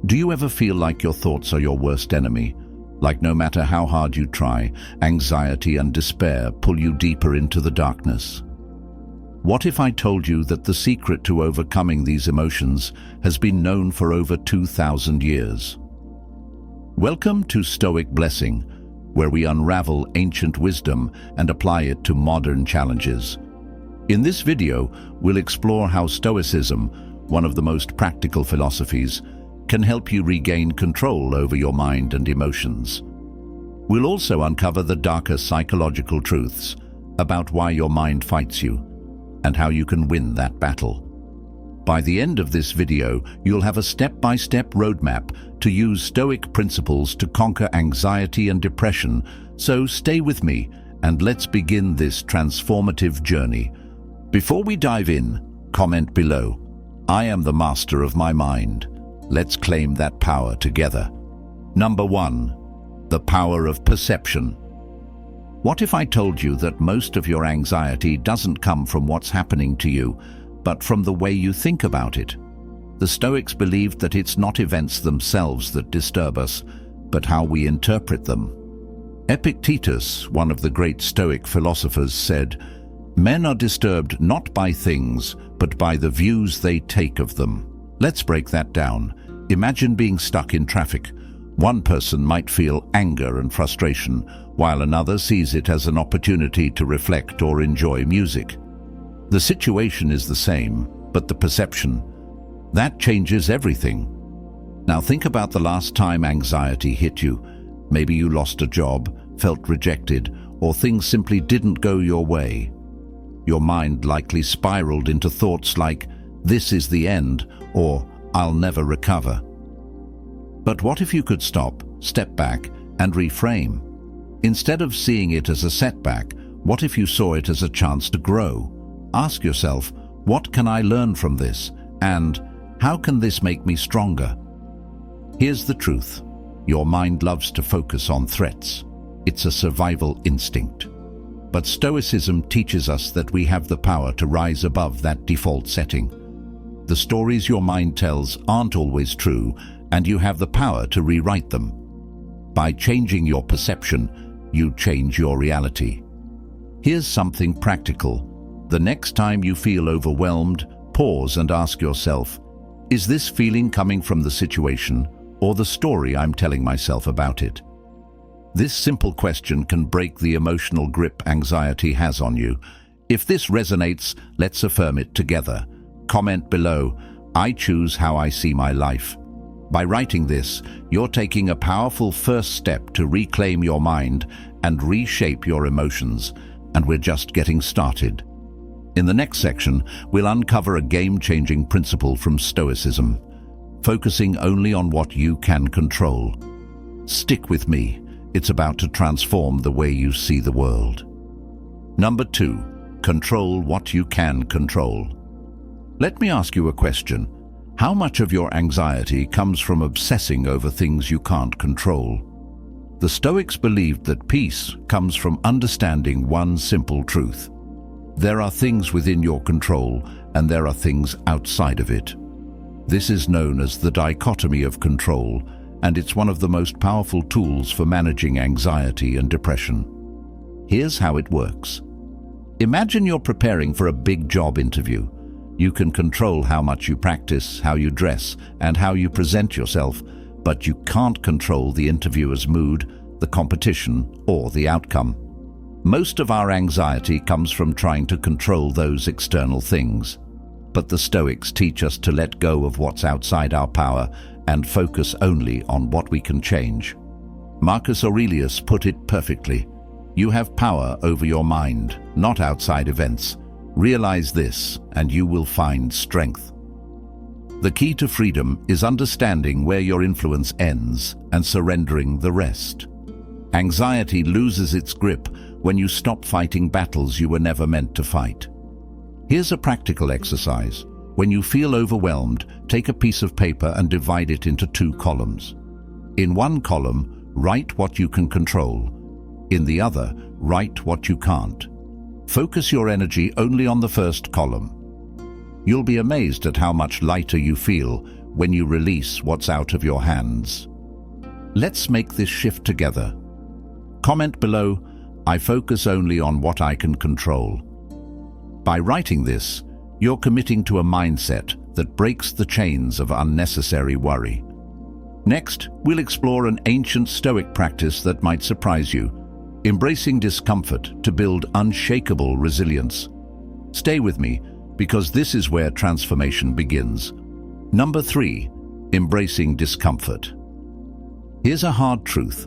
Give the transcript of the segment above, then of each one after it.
Do you ever feel like your thoughts are your worst enemy? Like no matter how hard you try, anxiety and despair pull you deeper into the darkness? What if I told you that the secret to overcoming these emotions has been known for over 2,000 years? Welcome to Stoic Blessing, where we unravel ancient wisdom and apply it to modern challenges. In this video, we'll explore how Stoicism, one of the most practical philosophies, can help you regain control over your mind and emotions. We'll also uncover the darker psychological truths about why your mind fights you and how you can win that battle. By the end of this video, you'll have a step-by-step roadmap to use Stoic principles to conquer anxiety and depression, so stay with me and let's begin this transformative journey. Before we dive in, comment below, "I am the master of my mind." Let's claim that power together. Number 1. The power of perception. What if I told you that most of your anxiety doesn't come from what's happening to you, but from the way you think about it? The Stoics believed that it's not events themselves that disturb us, but how we interpret them. Epictetus, one of the great Stoic philosophers, said, "Men are disturbed not by things, but by the views they take of them." Let's break that down. Imagine being stuck in traffic. One person might feel anger and frustration, while another sees it as an opportunity to reflect or enjoy music. The situation is the same, but the perception, that changes everything. Now think about the last time anxiety hit you. Maybe you lost a job, felt rejected, or things simply didn't go your way. Your mind likely spiraled into thoughts like, "This is the end," or "I'll never recover." But what if you could stop, step back, and reframe? Instead of seeing it as a setback, what if you saw it as a chance to grow? Ask yourself, what can I learn from this? And how can this make me stronger? Here's the truth. Your mind loves to focus on threats. It's a survival instinct. But Stoicism teaches us that we have the power to rise above that default setting. The stories your mind tells aren't always true, and you have the power to rewrite them. By changing your perception, you change your reality. Here's something practical. The next time you feel overwhelmed, pause and ask yourself, is this feeling coming from the situation or the story I'm telling myself about it? This simple question can break the emotional grip anxiety has on you. If this resonates, let's affirm it together. Comment below, "I choose how I see my life." By writing this, you're taking a powerful first step to reclaim your mind and reshape your emotions, and we're just getting started. In the next section, we'll uncover a game-changing principle from Stoicism, focusing only on what you can control. Stick with me. It's about to transform the way you see the world. Number 2. Control what you can control. Let me ask you a question. How much of your anxiety comes from obsessing over things you can't control? The Stoics believed that peace comes from understanding one simple truth. There are things within your control, and there are things outside of it. This is known as the dichotomy of control, and it's one of the most powerful tools for managing anxiety and depression. Here's how it works. Imagine you're preparing for a big job interview. You can control how much you practice, how you dress, and how you present yourself, but you can't control the interviewer's mood, the competition, or the outcome. Most of our anxiety comes from trying to control those external things. But the Stoics teach us to let go of what's outside our power and focus only on what we can change. Marcus Aurelius put it perfectly. You have power over your mind, not outside events. Realize this, and you will find strength. The key to freedom is understanding where your influence ends and surrendering the rest. Anxiety loses its grip when you stop fighting battles you were never meant to fight. Here's a practical exercise. When you feel overwhelmed, take a piece of paper and divide it into 2 columns. In one column, write what you can control. In the other, write what you can't. Focus your energy only on the first column. You'll be amazed at how much lighter you feel when you release what's out of your hands. Let's make this shift together. Comment below, "I focus only on what I can control." By writing this, you're committing to a mindset that breaks the chains of unnecessary worry. Next, we'll explore an ancient Stoic practice that might surprise you, embracing discomfort to build unshakable resilience. Stay with me, because this is where transformation begins. Number 3, embracing discomfort. Here's a hard truth.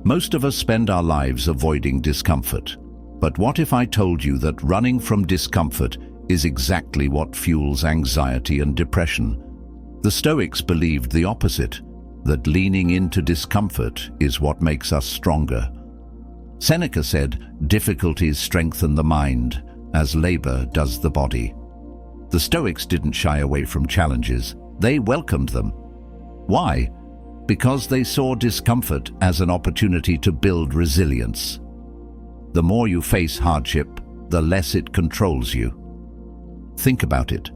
Most of us spend our lives avoiding discomfort. But what if I told you that running from discomfort is exactly what fuels anxiety and depression? The Stoics believed the opposite, that leaning into discomfort is what makes us stronger. Seneca said, "Difficulties strengthen the mind, as labor does the body." The Stoics didn't shy away from challenges. They welcomed them. Why? Because they saw discomfort as an opportunity to build resilience. The more you face hardship, the less it controls you. Think about it.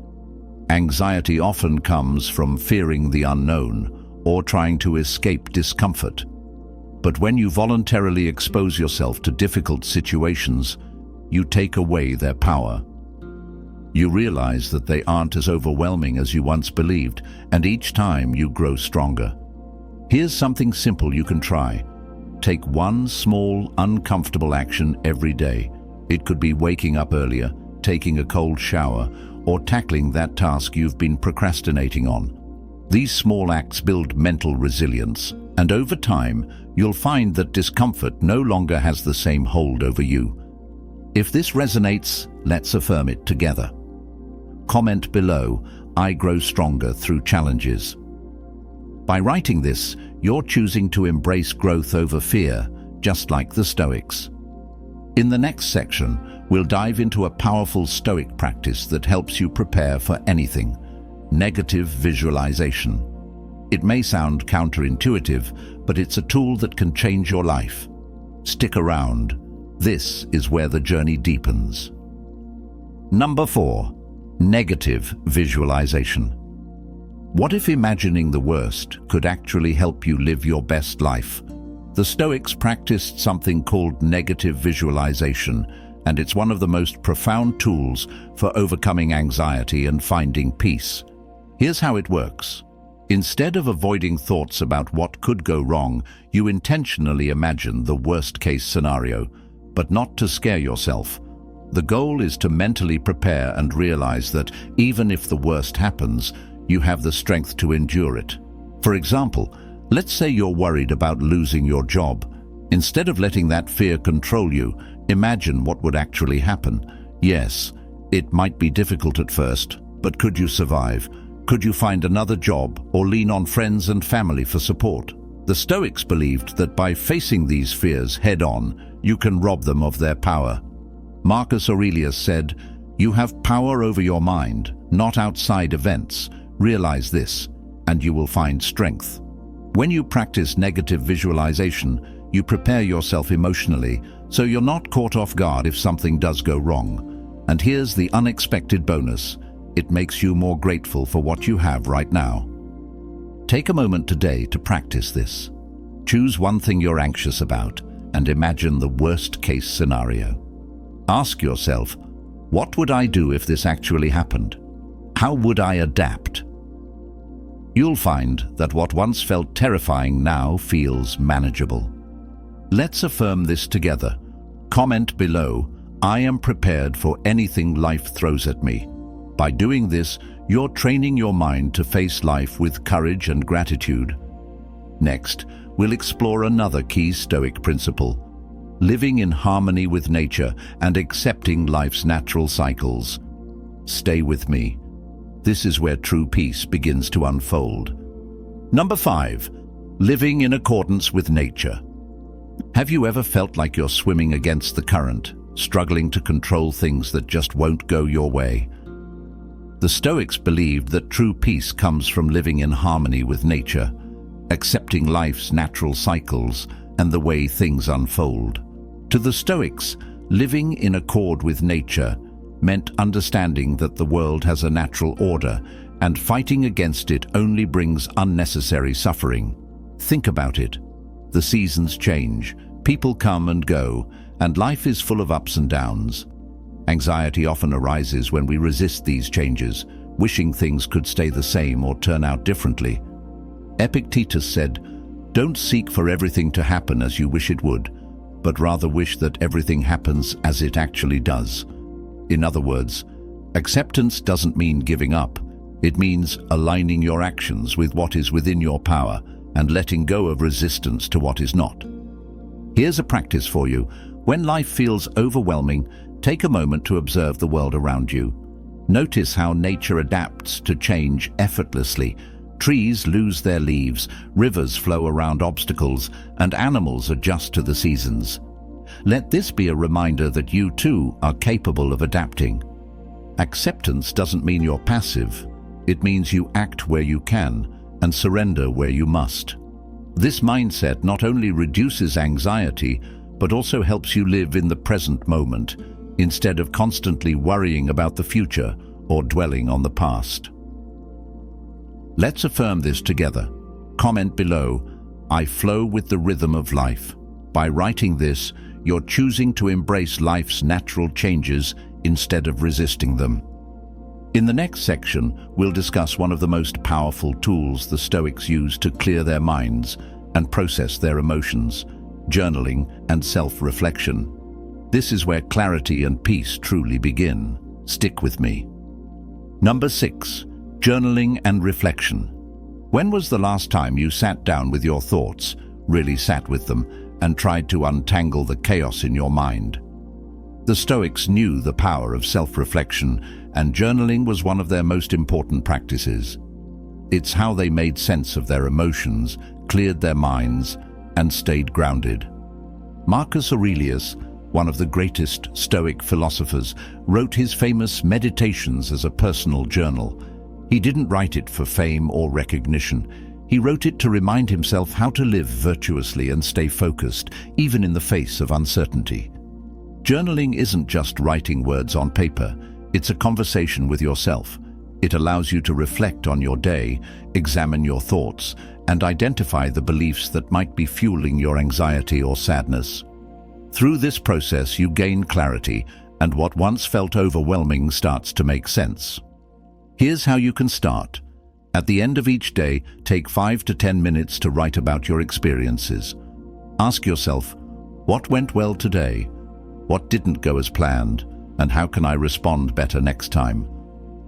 Anxiety often comes from fearing the unknown or trying to escape discomfort. But when you voluntarily expose yourself to difficult situations, you take away their power. You realize that they aren't as overwhelming as you once believed, and each time you grow stronger. Here's something simple you can try. Take one small, uncomfortable action every day. It could be waking up earlier, taking a cold shower, or tackling that task you've been procrastinating on. These small acts build mental resilience, and over time, you'll find that discomfort no longer has the same hold over you. If this resonates, let's affirm it together. Comment below, "I grow stronger through challenges." By writing this, you're choosing to embrace growth over fear, just like the Stoics. In the next section, we'll dive into a powerful Stoic practice that helps you prepare for anything: negative visualization. It may sound counterintuitive, but it's a tool that can change your life. Stick around. This is where the journey deepens. Number 4, negative visualization. What if imagining the worst could actually help you live your best life? The Stoics practiced something called negative visualization, and it's one of the most profound tools for overcoming anxiety and finding peace. Here's how it works. Instead of avoiding thoughts about what could go wrong, you intentionally imagine the worst-case scenario, but not to scare yourself. The goal is to mentally prepare and realize that even if the worst happens, you have the strength to endure it. For example, let's say you're worried about losing your job. Instead of letting that fear control you, imagine what would actually happen. Yes, it might be difficult at first, but could you survive? Could you find another job or lean on friends and family for support? The Stoics believed that by facing these fears head-on, you can rob them of their power. Marcus Aurelius said, "You have power over your mind, not outside events. Realize this, and you will find strength." When you practice negative visualization, you prepare yourself emotionally, so you're not caught off guard if something does go wrong. And here's the unexpected bonus. It makes you more grateful for what you have right now. Take a moment today to practice this. Choose one thing you're anxious about and imagine the worst-case scenario. Ask yourself, what would I do if this actually happened? How would I adapt? You'll find that what once felt terrifying now feels manageable. Let's affirm this together. Comment below, "I am prepared for anything life throws at me." By doing this, you're training your mind to face life with courage and gratitude. Next, we'll explore another key Stoic principle: living in harmony with nature and accepting life's natural cycles. Stay with me. This is where true peace begins to unfold. Number 5, living in accordance with nature. Have you ever felt like you're swimming against the current, struggling to control things that just won't go your way? The Stoics believed that true peace comes from living in harmony with nature, accepting life's natural cycles and the way things unfold. To the Stoics, living in accord with nature meant understanding that the world has a natural order and fighting against it only brings unnecessary suffering. Think about it. The seasons change, people come and go, and life is full of ups and downs. Anxiety often arises when we resist these changes, wishing things could stay the same or turn out differently. Epictetus said, "Don't seek for everything to happen as you wish it would, but rather wish that everything happens as it actually does." In other words, acceptance doesn't mean giving up. It means aligning your actions with what is within your power and letting go of resistance to what is not. Here's a practice for you. When life feels overwhelming, take a moment to observe the world around you. Notice how nature adapts to change effortlessly. Trees lose their leaves, rivers flow around obstacles, and animals adjust to the seasons. Let this be a reminder that you too are capable of adapting. Acceptance doesn't mean you're passive. It means you act where you can and surrender where you must. This mindset not only reduces anxiety, but also helps you live in the present moment, instead of constantly worrying about the future or dwelling on the past. Let's affirm this together. Comment below, "I flow with the rhythm of life." By writing this, you're choosing to embrace life's natural changes instead of resisting them. In the next section, we'll discuss one of the most powerful tools the Stoics use to clear their minds and process their emotions: journaling and self-reflection. This is where clarity and peace truly begin. Stick with me. Number 6. Journaling and reflection. When was the last time you sat down with your thoughts, really sat with them, and tried to untangle the chaos in your mind? The Stoics knew the power of self-reflection, and journaling was one of their most important practices. It's how they made sense of their emotions, cleared their minds, and stayed grounded. Marcus Aurelius, one of the greatest Stoic philosophers, wrote his famous Meditations as a personal journal. He didn't write it for fame or recognition. He wrote it to remind himself how to live virtuously and stay focused, even in the face of uncertainty. Journaling isn't just writing words on paper. It's a conversation with yourself. It allows you to reflect on your day, examine your thoughts, and identify the beliefs that might be fueling your anxiety or sadness. Through this process, you gain clarity, and what once felt overwhelming starts to make sense. Here's how you can start. At the end of each day, take 5 to 10 minutes to write about your experiences. Ask yourself, what went well today? What didn't go as planned? And how can I respond better next time?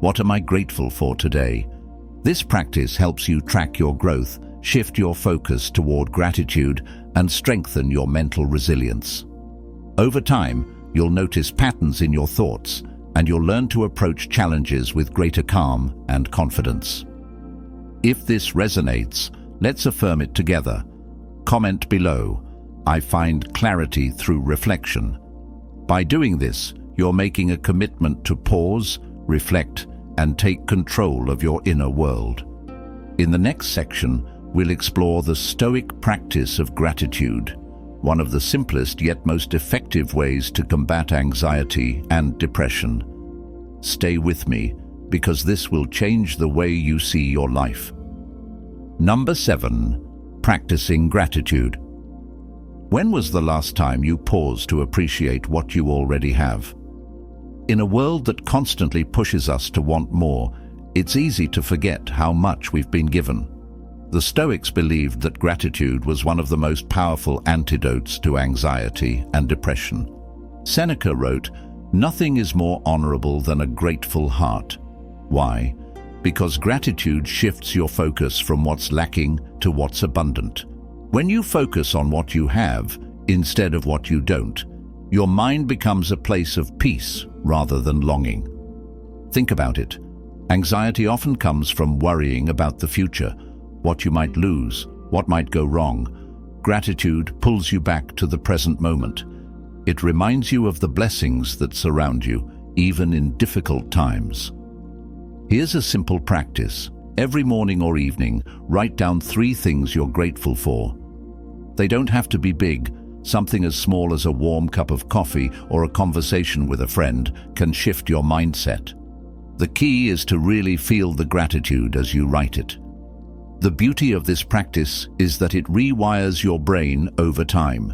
What am I grateful for today? This practice helps you track your growth, shift your focus toward gratitude, and strengthen your mental resilience. Over time, you'll notice patterns in your thoughts, and you'll learn to approach challenges with greater calm and confidence. If this resonates, let's affirm it together. Comment below, "I find clarity through reflection." By doing this, you're making a commitment to pause, reflect, and take control of your inner world. In the next section, we'll explore the Stoic practice of gratitude, one of the simplest yet most effective ways to combat anxiety and depression. Stay with me, because this will change the way you see your life. Number 7. Practicing gratitude. When was the last time you paused to appreciate what you already have? In a world that constantly pushes us to want more, it's easy to forget how much we've been given. The Stoics believed that gratitude was one of the most powerful antidotes to anxiety and depression. Seneca wrote, "Nothing is more honorable than a grateful heart." Why? Because gratitude shifts your focus from what's lacking to what's abundant. When you focus on what you have instead of what you don't, your mind becomes a place of peace rather than longing. Think about it. Anxiety often comes from worrying about the future, what you might lose, what might go wrong. Gratitude pulls you back to the present moment. It reminds you of the blessings that surround you, even in difficult times. Here's a simple practice. Every morning or evening, write down 3 things you're grateful for. They don't have to be big. Something as small as a warm cup of coffee or a conversation with a friend can shift your mindset. The key is to really feel the gratitude as you write it. The beauty of this practice is that it rewires your brain over time.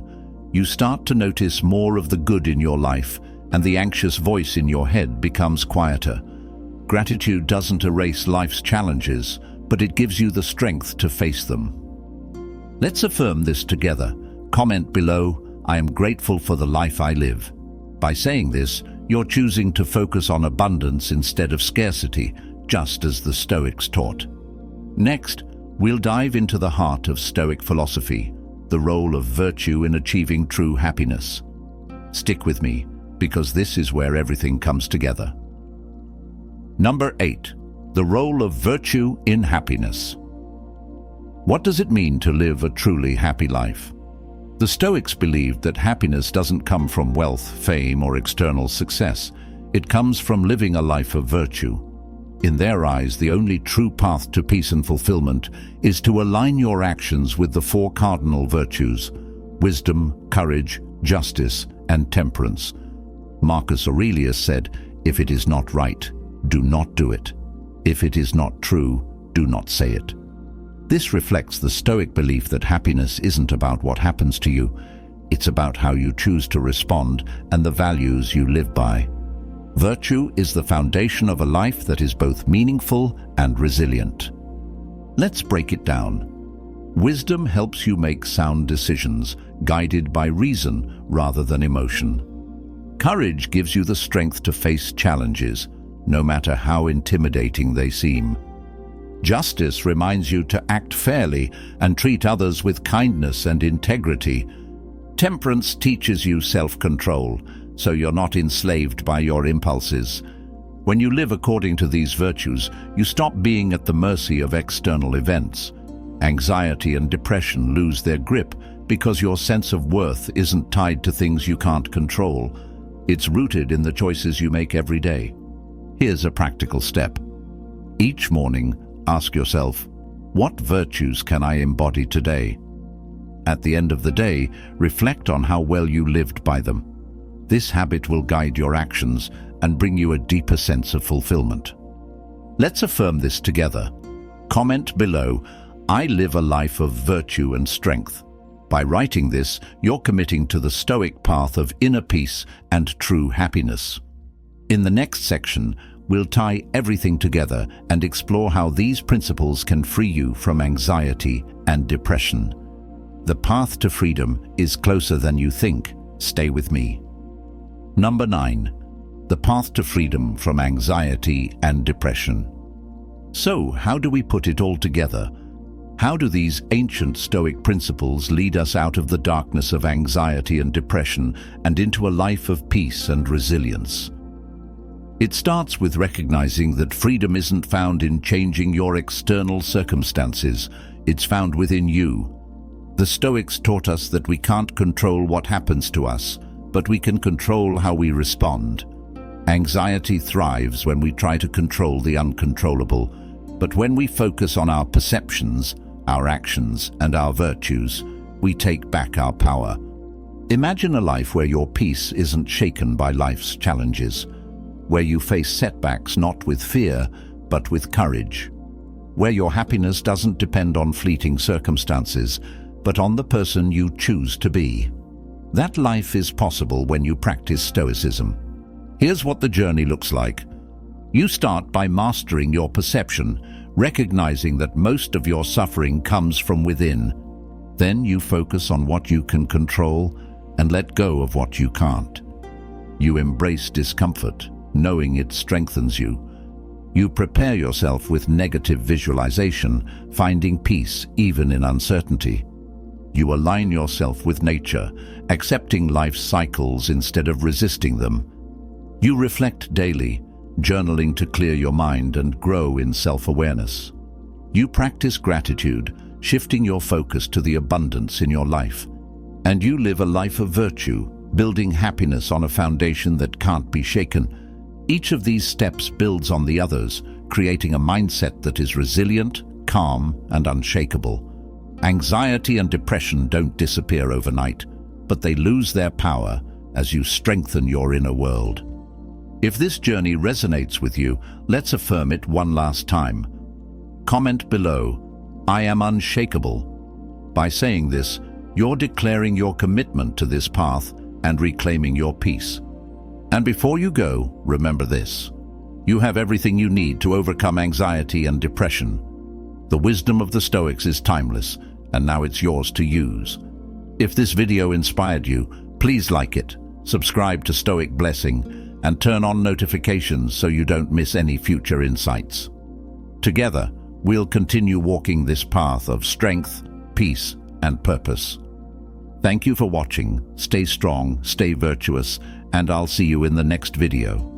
You start to notice more of the good in your life, and the anxious voice in your head becomes quieter. Gratitude doesn't erase life's challenges, but it gives you the strength to face them. Let's affirm this together. Comment below, "I am grateful for the life I live." By saying this, you're choosing to focus on abundance instead of scarcity, just as the Stoics taught. Next, we'll dive into the heart of Stoic philosophy, the role of virtue in achieving true happiness. Stick with me, because this is where everything comes together. Number 8. The role of virtue in happiness. What does it mean to live a truly happy life? The Stoics believed that happiness doesn't come from wealth, fame, or external success. It comes from living a life of virtue. In their eyes, the only true path to peace and fulfillment is to align your actions with the 4 cardinal virtues: wisdom, courage, justice, and temperance. Marcus Aurelius said, "If it is not right, do not do it. If it is not true, do not say it." This reflects the Stoic belief that happiness isn't about what happens to you, it's about how you choose to respond and the values you live by. Virtue is the foundation of a life that is both meaningful and resilient. Let's break it down. Wisdom helps you make sound decisions, guided by reason rather than emotion. Courage gives you the strength to face challenges, no matter how intimidating they seem. Justice reminds you to act fairly and treat others with kindness and integrity. Temperance teaches you self-control, so you're not enslaved by your impulses. When you live according to these virtues, you stop being at the mercy of external events. Anxiety and depression lose their grip because your sense of worth isn't tied to things you can't control. It's rooted in the choices you make every day. Here's a practical step. Each morning, ask yourself, what virtues can I embody today? At the end of the day, reflect on how well you lived by them. This habit will guide your actions and bring you a deeper sense of fulfillment. Let's affirm this together. Comment below, "I live a life of virtue and strength." By writing this, you're committing to the Stoic path of inner peace and true happiness. In the next section, we'll tie everything together and explore how these principles can free you from anxiety and depression. The path to freedom is closer than you think. Stay with me. Number 9. The path to freedom from anxiety and depression. So, how do we put it all together? How do these ancient Stoic principles lead us out of the darkness of anxiety and depression and into a life of peace and resilience? It starts with recognizing that freedom isn't found in changing your external circumstances, it's found within you. The Stoics taught us that we can't control what happens to us, but we can control how we respond. Anxiety thrives when we try to control the uncontrollable, but when we focus on our perceptions, our actions, and our virtues, we take back our power. Imagine a life where your peace isn't shaken by life's challenges, where you face setbacks not with fear, but with courage, where your happiness doesn't depend on fleeting circumstances, but on the person you choose to be. That life is possible when you practice Stoicism. Here's what the journey looks like. You start by mastering your perception, recognizing that most of your suffering comes from within. Then you focus on what you can control and let go of what you can't. You embrace discomfort, knowing it strengthens you. You prepare yourself with negative visualization, finding peace even in uncertainty. You align yourself with nature, accepting life's cycles instead of resisting them. You reflect daily, journaling to clear your mind and grow in self-awareness. You practice gratitude, shifting your focus to the abundance in your life. And you live a life of virtue, building happiness on a foundation that can't be shaken. Each of these steps builds on the others, creating a mindset that is resilient, calm, and unshakable. Anxiety and depression don't disappear overnight, but they lose their power as you strengthen your inner world. If this journey resonates with you, let's affirm it one last time. Comment below, "I am unshakable." By saying this, you're declaring your commitment to this path and reclaiming your peace. And before you go, remember this. You have everything you need to overcome anxiety and depression. The wisdom of the Stoics is timeless, and now it's yours to use. If this video inspired you, please like it, subscribe to Stoic Blessing, and turn on notifications so you don't miss any future insights. Together, we'll continue walking this path of strength, peace, and purpose. Thank you for watching. Stay strong, stay virtuous, and I'll see you in the next video.